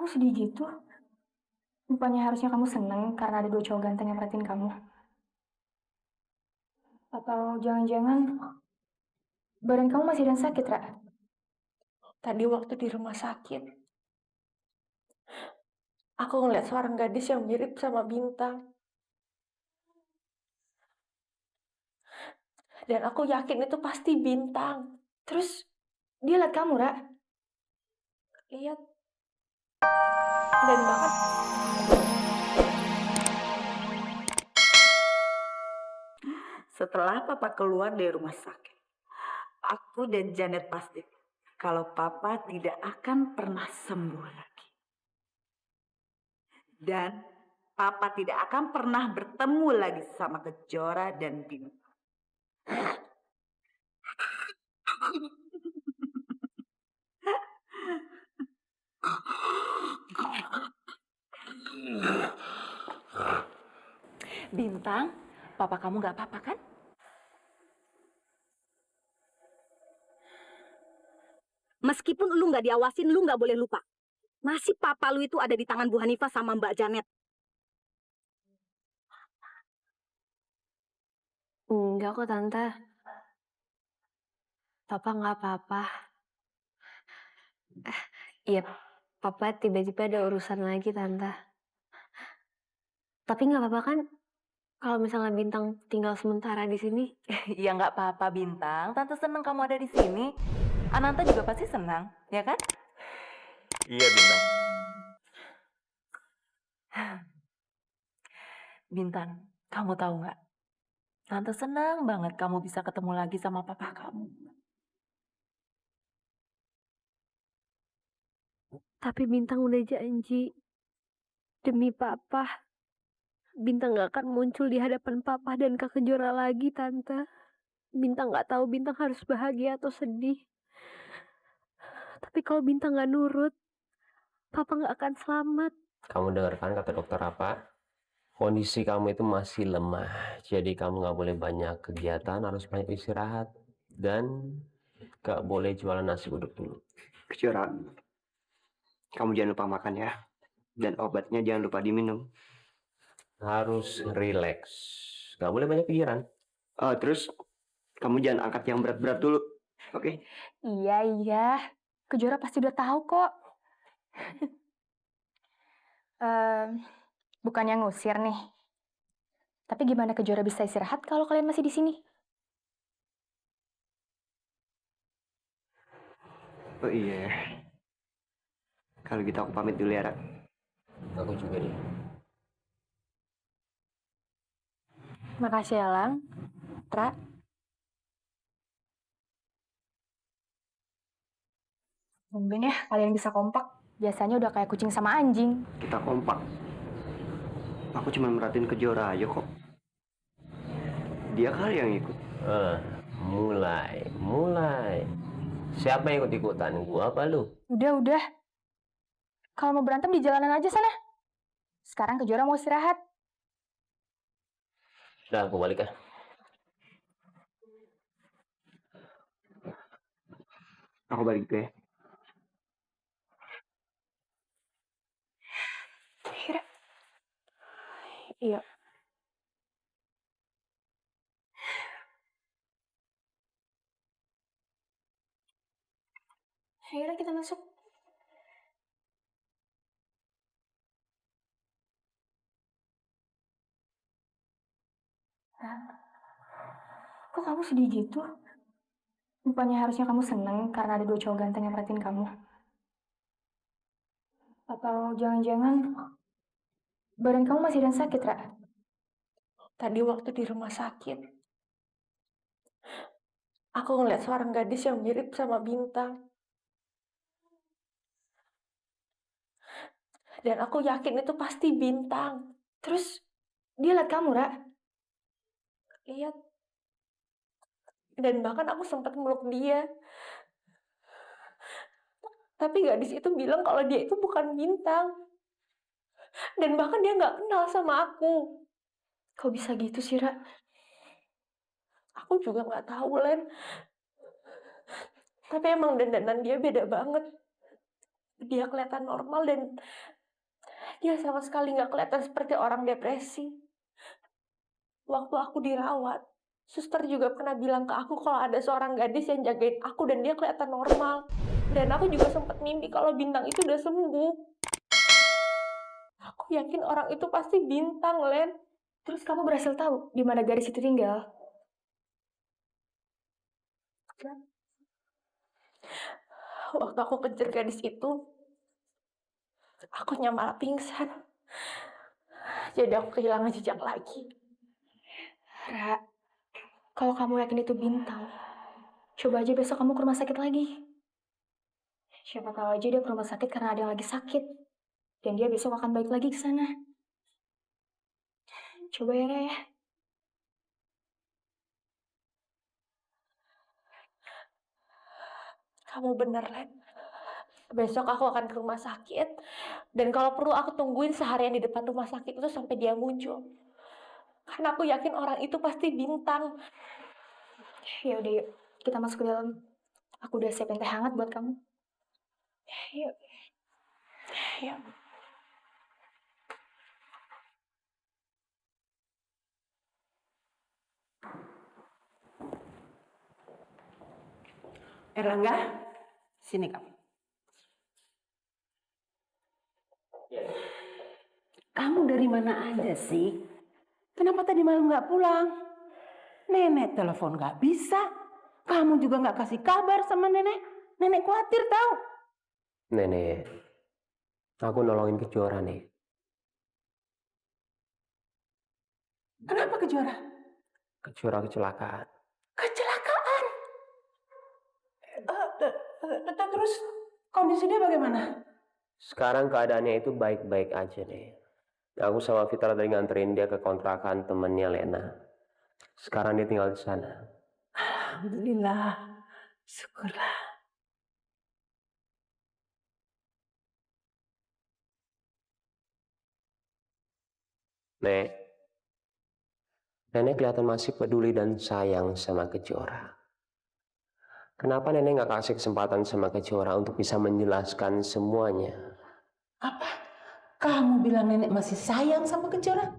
kamu sedih gitu? Bukannya harusnya kamu seneng karena ada dua cowok ganteng yang perhatiin kamu? Atau jangan-jangan badan kamu masih dan sakit, Ra? Tadi waktu di rumah sakit, aku ngeliat seorang gadis yang mirip sama Bintang. Dan aku yakin itu pasti Bintang. Terus dia liat kamu, Ra? Lihat. Dan bahkan Setelah papa keluar dari rumah sakit, aku dan Janet pasti kalau papa tidak akan pernah sembuh lagi. Dan papa tidak akan pernah bertemu lagi sama Kejora dan Bintang. Bintang, papa kamu gak apa-apa kan? Meskipun lu nggak diawasin, lu nggak boleh lupa. Nasib papa lu itu ada di tangan Bu Hanifah sama Mbak Janet. Enggak kok, Tante. Papa nggak apa-apa. Iya, Papa tiba-tiba ada urusan lagi, Tante. Tapi nggak apa-apa kan kalau misalnya Bintang tinggal sementara di sini? Ya nggak apa-apa Bintang, Tante seneng kamu ada di sini. Ananta juga pasti senang, ya kan? Iya, Bintang. Bintang, kamu tahu nggak? Tante senang banget kamu bisa ketemu lagi sama papa kamu. Tapi Bintang udah janji. Demi Papa, Bintang nggak akan muncul di hadapan Papa dan Kak Kejora lagi, Tante. Bintang nggak tahu Bintang harus bahagia atau sedih. Tapi kalau Bintang nggak nurut, Papa nggak akan selamat. Kamu dengarkan kata dokter apa? Kondisi kamu itu masih lemah. Jadi kamu nggak boleh banyak kegiatan, harus banyak istirahat. Dan nggak boleh jualan nasi uduk dulu. Kejora, kamu jangan lupa makan ya. Dan obatnya jangan lupa diminum. Harus rileks. Nggak boleh banyak pikiran. Terus kamu jangan angkat yang berat-berat dulu. Oke? Iya. Kejora pasti udah tahu kok. Bukan yang ngusir nih. Tapi gimana Kejora bisa istirahat kalau kalian masih di sini? Oh iya. Kalau gitu aku pamit dulu ya, Ra. Aku juga deh. Makasih ya, Lang. Ra. Mungkin ya kalian bisa kompak. Biasanya udah kayak kucing sama anjing. Kita kompak. Aku cuma merhatiin Kejora aja kok. Dia kali yang ikut. Mulai. Siapa yang ikut-ikutan? Gua apa lu? Udah. Kalau mau berantem di jalanan aja sana. Sekarang Kejora mau istirahat. Udah, aku balik ya. Aku balik deh. Iya. Akhirnya kita masuk. Kok kamu sedih gitu? Bukannya harusnya kamu seneng karena ada dua cowok ganteng yang perhatiin kamu? Atau jangan-jangan badan kamu masih dan sakit, Ra? Tadi waktu di rumah sakit, aku ngeliat seorang gadis yang mirip sama Bintang. Dan aku yakin itu pasti Bintang. Terus dia liat kamu, Ra? Lihat. Dan bahkan aku sempat meluk dia. Tapi gadis itu bilang kalau dia itu bukan Bintang. Dan bahkan dia nggak kenal sama aku. Kok bisa gitu sih, Ra? Aku juga nggak tahu, Len. Tapi emang dandanan dia beda banget. dia kelihatan normal dan dia sama sekali nggak kelihatan seperti orang depresi. Waktu aku dirawat, suster juga pernah bilang ke aku kalau ada seorang gadis yang jagain aku dan dia kelihatan normal. Dan aku juga sempat mimpi kalau Bintang itu udah sembuh. Aku yakin orang itu pasti Bintang, Len. Terus kamu berhasil tahu di mana gadis itu tinggal? Waktu aku kejar gadis itu, aku malah pingsan. Jadi aku kehilangan jejak lagi. Ra, kalau kamu yakin itu Bintang, coba aja besok kamu ke rumah sakit lagi. Siapa tahu aja dia ke rumah sakit karena ada yang lagi sakit. Dan dia besok akan balik lagi ke sana. Coba ya, Ra ya. Kamu bener, Len. Besok aku akan ke rumah sakit. Dan kalau perlu aku tungguin seharian di depan rumah sakit itu sampai dia muncul. Karena aku yakin orang itu pasti Bintang. Ya udah yuk, kita masuk ke dalam. Aku udah siapin teh hangat buat kamu. Yuk. Yuk. Erlangga, sini kamu. Kamu dari mana aja sih? Kenapa tadi malam nggak pulang? Nenek telepon nggak bisa. Kamu juga nggak kasih kabar sama nenek. Nenek khawatir tahu. Nenek, aku nolongin Kejora nih. Kenapa Kejora? Kejora kecelakaan. Kecelakaan. Terus kondisi dia bagaimana? Sekarang keadaannya itu baik-baik aja nih. Aku sama Fitra tadi nganterin dia ke kontrakan temennya Lena. Sekarang dia tinggal di sana. Alhamdulillah, syukurlah. Nek, Nenek kelihatan masih peduli dan sayang sama Kejora. Kenapa Nenek nggak kasih kesempatan sama Kejora untuk bisa menjelaskan semuanya? Apa? Kamu bilang nenek masih sayang sama Kejora?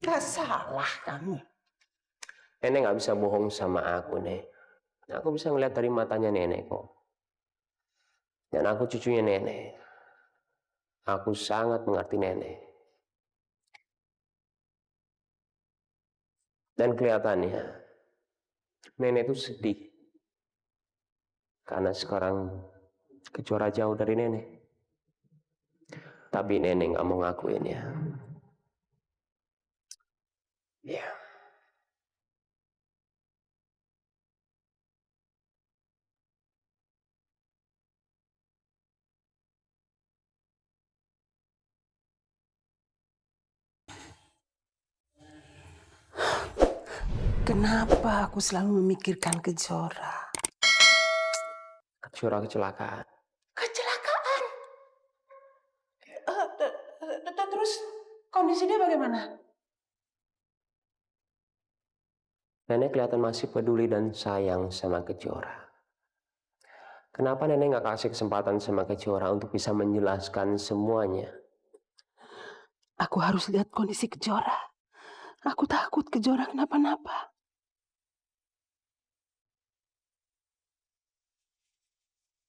Gak salah kamu. Nenek nggak bisa bohong sama aku, Nek. Aku bisa ngeliat dari matanya Nenek kok. Dan aku cucunya Nenek. Aku sangat mengerti Nenek. Dan kelihatannya Nenek itu sedih. Karena sekarang Kejora jauh dari Nenek. Tapi Nenek nggak mau ngakuin ya. Ya. Kenapa aku selalu memikirkan Kejora? Kejora kecelakaan. Kecelakaan? Terus kondisi dia bagaimana? Nenek kelihatan masih peduli dan sayang sama Kejora. Kenapa Nenek nggak kasih kesempatan sama Kejora untuk bisa menjelaskan semuanya? Aku harus lihat kondisi Kejora. Aku takut Kejora kenapa-napa.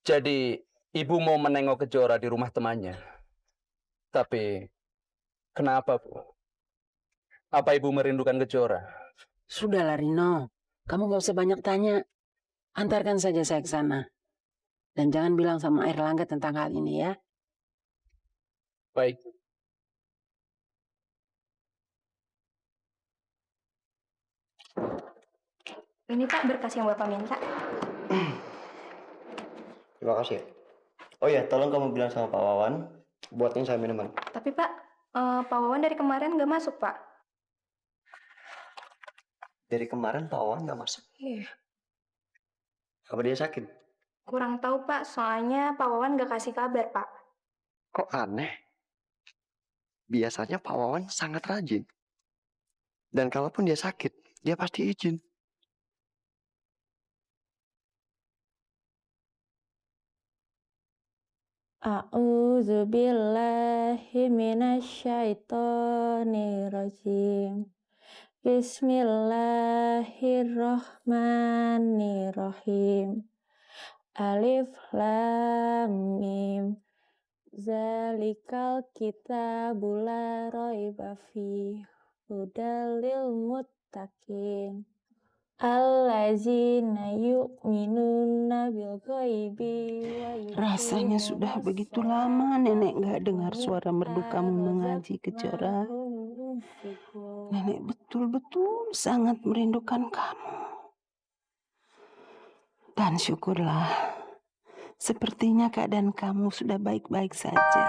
Jadi, ibu mau menengok Kejora di rumah temannya. Tapi, kenapa, Bu? Apa ibu merindukan Kejora? Sudahlah Rino, kamu gak usah banyak tanya. Antarkan saja saya ke sana. Dan jangan bilang sama Erlangga tentang hal ini ya. Baik. Ini Pak berkas yang Bapak minta. Terima kasih. Oh ya, tolong kamu bilang sama Pak Wawan buatin saya minuman. Tapi Pak, Pak Wawan dari kemarin nggak masuk Pak. Dari kemarin Pak Wawan nggak masuk. Iya. Apa dia sakit? Kurang tahu Pak, soalnya Pak Wawan nggak kasih kabar Pak. Kok aneh? Biasanya Pak Wawan sangat rajin. Dan kalaupun dia sakit, dia pasti izin. A'udzu billahi minasyaitonirrajim. Bismillahirrahmanirrahim. Alif lam mim. Zalikal kitabul la raiba fihi hudal lil muttaqin. Allazina yu'minuna bil ghaibi wa Rasanya sudah begitu lama nenek gak dengar suara merdu kamu mengaji Kejora. Nenek betul-betul sangat merindukan kamu. Dan syukurlah, sepertinya keadaan kamu sudah baik-baik saja.